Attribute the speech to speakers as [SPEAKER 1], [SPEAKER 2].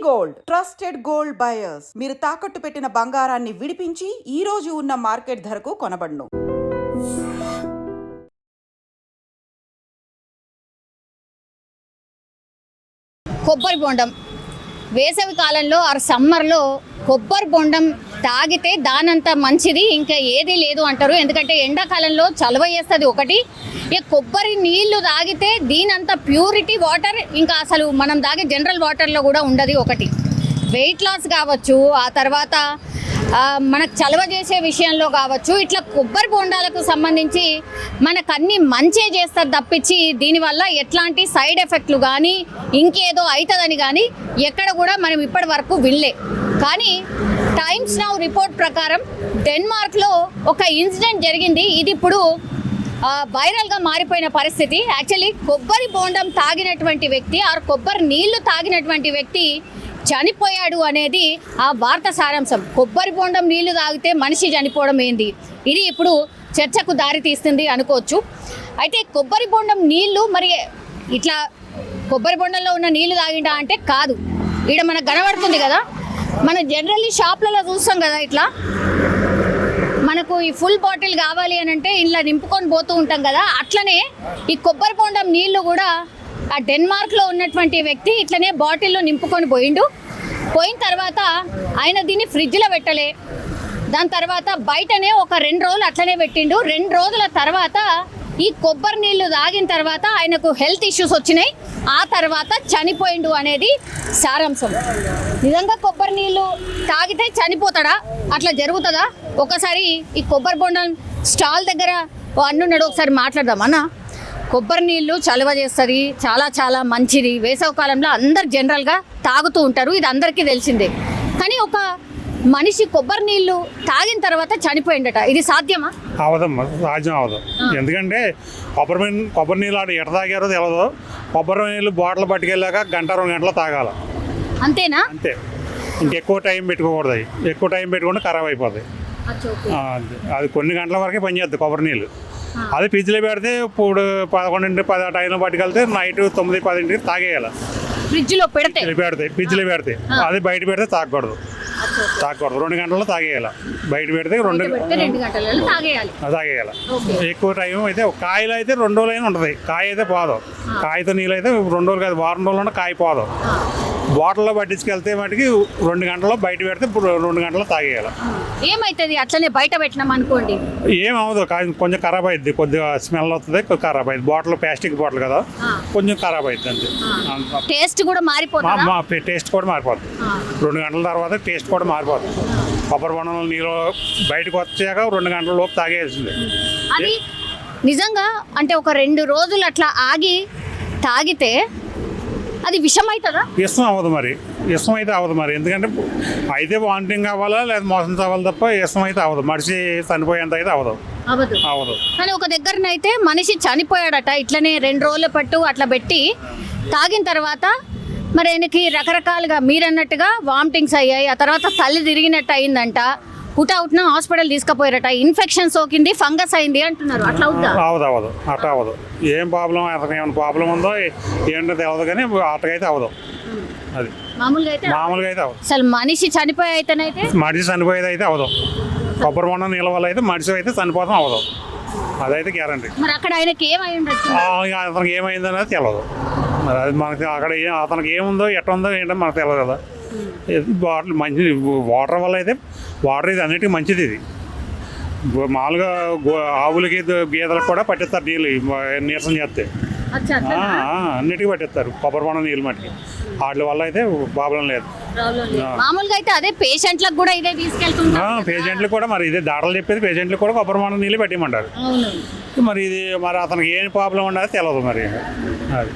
[SPEAKER 1] Gold trusted gold buyers మీరు తాకట్టు పెట్టిన బంగారాన్ని విడిపించి ఈ రోజు ఉన్న మార్కెట్ ధరకు కొనబడును.
[SPEAKER 2] కొబ్బరి బొండం వేసవి కాలంలో ఆర్ సమ్మర్లో కొబ్బరి బొండం తాగితే దానంత మంచిది ఇంకా ఏది లేదు అంటారు. ఎందుకంటే ఎండాకాలంలో చలవ చేస్తుంది ఒకటి, ఇక కొబ్బరి నీళ్లు తాగితే దీనంత ప్యూరిటీ వాటర్ ఇంకా అసలు మనం తాగే జనరల్ వాటర్లో కూడా ఉండదు. ఒకటి వెయిట్ లాస్ కావచ్చు, ఆ తర్వాత మనకు చలవ చేసే విషయంలో కావచ్చు, ఇట్లా కొబ్బరి బొండాలకు సంబంధించి మనకు అన్ని మంచే చేస్తారు తప్పించి దీనివల్ల ఎట్లాంటి సైడ్ ఎఫెక్ట్లు కానీ ఇంకేదో అవుతుందని కానీ ఎక్కడ కూడా మనం ఇప్పటి వరకు వినలే. కానీ టైమ్స్ నౌ రిపోర్ట్ ప్రకారం డెన్మార్క్లో ఒక ఇన్సిడెంట్ జరిగింది. ఇది ఇప్పుడు వైరల్గా మారిపోయిన పరిస్థితి. యాక్చువల్లీ కొబ్బరి బొండం తాగినటువంటి వ్యక్తి ఆర్ కొబ్బరి నీళ్లు తాగినటువంటి వ్యక్తి చనిపోయాడు అనేది ఆ వార్త సారాంశం. కొబ్బరి బొండం నీళ్లు తాగితే మనిషి చనిపోవడం ఏంది, ఇది ఇప్పుడు చర్చకు దారి తీస్తుంది అనుకోవచ్చు. అయితే కొబ్బరి బొండం నీళ్లు మరి ఇట్లా కొబ్బరి బొండంలో ఉన్న నీళ్లు తాగిండా అంటే కాదు. ఇక్కడ మనకు కనబడుతుంది కదా, మనం జనరల్లీ షాప్లలో చూస్తాం కదా, ఇట్లా మనకు ఈ ఫుల్ బాటిల్ కావాలి అని అంటే ఇలా నింపుకొని పోతూ ఉంటాం కదా, అట్లనే ఈ కొబ్బరి బొండం నీళ్లు కూడా ఆ డెన్మార్క్లో ఉన్నటువంటి వ్యక్తి ఇట్లనే బాటిల్లో నింపుకొని పోయిన తర్వాత ఆయన దీన్ని ఫ్రిడ్జ్లో పెట్టలే. దాని తర్వాత బయటనే ఒక 2 రోజులు అట్లనే పెట్టిండు. 2 రోజుల తర్వాత ఈ కొబ్బరి నీళ్లు తాగిన తర్వాత ఆయనకు హెల్త్ ఇష్యూస్ వచ్చినాయి. ఆ తర్వాత చనిపోయిండు అనేది సారాంశం. నిజంగా కొబ్బరి నీళ్లు తాగితే చనిపోతాడా, అట్లా జరుగుతుందా? ఒకసారి ఈ కొబ్బరి బొండం స్టాల్ దగ్గర అన్నున్నాడు, ఒకసారి మాట్లాడదాం. అన్న, కొబ్బరి నీళ్ళు చలవ చేస్తుంది, చాలా చాలా మంచిది. వేసవి కాలంలో అందరు జనరల్గా తాగుతూ ఉంటారు, ఇది అందరికీ తెలిసిందే. కానీ ఒక మనిషి కొబ్బరి నీళ్ళు తాగిన తర్వాత చనిపోయిందట, ఇది సాధ్యమా?
[SPEAKER 3] అవదమ్మా, సాధ్యం అవదు. ఎందుకంటే కొబ్బరి నీళ్ళు ఆడ ఎట తాగారో తెలియదు. కొబ్బరి నీళ్ళు బాటిల్ పట్టుకెళ్ళాక 1-2 గంటలు తాగాల,
[SPEAKER 2] అంతేనా?
[SPEAKER 3] అంతే. ఇంకెక్కువ టైం పెట్టుకోకూడదు. ఎక్కువ టైం పెట్టుకుంటే ఖరాబ్ అయిపోతాయి. అది కొన్ని గంటల వరకే పనిచేస్తుంది కొబ్బరి నీళ్ళు. అది ఫ్రిడ్జ్లో పెడితే ఇప్పుడు 11-10 టైంలో పట్టుకెళ్తే నైట్ 9-10 తాగేయాలి.
[SPEAKER 2] ఫ్రిడ్జ్లో పెడితే
[SPEAKER 3] అది బయట పెడితే తాగకూడదు. 2 గంటల్లో తాగేయాలి. బయట పెడితే 2
[SPEAKER 2] గంటలలో
[SPEAKER 3] తాగేయాలి. ఎక్కువ టైం అయితే కాయలు అయితే 2 రోజులైనా ఉంటుంది. కాయ అయితే పోదు. కాయతో నీళ్ళు అయితే 2 రోజులు కాదు, వారం రోజుల్లో కాయ పోదు. బాటిల్లో పట్టించుకెళ్తే మటుకి 2 గంటల్లో బయట పెడితే 2 గంటల్లో తాగేయాలి.
[SPEAKER 2] ఏమైతుంది అట్లనే బయట పెట్టినాం అనుకోండి,
[SPEAKER 3] ఏమవుదు, కొంచెం ఖరాబ్ అవుతుంది, కొద్దిగా స్మెల్ వస్తుంది, ఖరాబ్ అయింది. బాటిల్ ప్లాస్టిక్ బాటిల్ కదా, కొంచెం ఖరాబ్ అవుతుంది అంతే.
[SPEAKER 2] టేస్ట్ కూడా మారిపోతుంది.
[SPEAKER 3] టేస్ట్ కూడా మారిపోతుంది. 2 గంటల తర్వాత టేస్ట్ కూడా మారిపోతుంది. కొబ్బరి బొండంలో నీళ్ళు బయటకు వచ్చాక 2 గంటల లోపు తాగేయాల్సింది.
[SPEAKER 2] అది నిజంగా అంటే ఒక 2 రోజులు అట్లా ఆగి తాగితే అది విషం అవుతుందా?
[SPEAKER 3] ఇష్టం అవ్వదు మరి, ఇష్టం అయితే అవ్వదు మరి. ఎందుకంటే అయితే వామిటింగ్ అవ్వాలా లేదా మోసం అవ్వాలి తప్ప ఇష్టం అయితే అవ్వదు. మనిషి చనిపోయేంత అయితే అవ్వదు.
[SPEAKER 2] కానీ ఒక దగ్గరనైతే మనిషి చనిపోయాడట, ఇట్లనే 2 రోజుల పట్టు అట్లా పెట్టి తాగిన తర్వాత మరి ఆయనకి రకరకాలుగా మీరన్నట్టుగా వామిటింగ్స్ అయ్యాయి. ఆ తర్వాత తల్లి తిరిగినట్టు అయిందంట. హుటాహుటిన హాస్పిటల్ తీసుకుపోయారట, ఇన్ఫెక్షన్ సోకింది, ఫంగస్ అయింది అంటున్నారు. అట్లా
[SPEAKER 3] అవ్వదు. అట్లా అవ్వదు. ఏం ప్రాబ్లం, అతనికి ఏమైనా ప్రాబ్లం ఉందో ఏంటో తెలియదు, కానీ అట్టకైతే అవ్వదు. అది మామూలుగా అయితే అవ్వదు.
[SPEAKER 2] అసలు మనిషి చనిపోయి అయితేనైతే
[SPEAKER 3] మనిషి చనిపోయేది అయితే అవ్వదు. కొబ్బరి బొండం నీళ్ళ వల్ల అయితే మనిషి అయితే చనిపోతాం అవ్వదు. అదైతే గ్యారంటీ.
[SPEAKER 2] మరి అక్కడ ఆయనకి
[SPEAKER 3] అతనికి ఏమైందనేది తెలియదు. మరి అది మనకి అక్కడ అతనికి ఏముందో ఎట్లా ఉందో ఏంటో మనకు తెలియదు కదా. బాటిల్ మంచిది, వాటర్ వల్ల అయితే వాటర్ ఇది అన్నిటికీ మంచిది. ఇది మామూలుగా ఆవులకి గేదెలకు కూడా పట్టిస్తారు నీళ్ళు, నీరసం చేస్తే అన్నిటికీ పట్టిస్తారు కొబ్బరి బొండం నీళ్ళు మట్టికి. వాటి వల్ల అయితే ప్రాబ్లం లేదు.
[SPEAKER 2] మామూలుగా అయితే అదే పేషెంట్లకు కూడా ఇదే తీసుకెళ్తున్నారు.
[SPEAKER 3] పేషెంట్లు కూడా మరి ఇదే దాటలు చెప్పేది, పేషెంట్లు కూడా కొబ్బరి బొండం నీళ్ళు పెట్టిమంటారు. మరి ఇది మరి అతనికి ఏం ప్రాబ్లం ఉండదో తెలియదు మరి. అది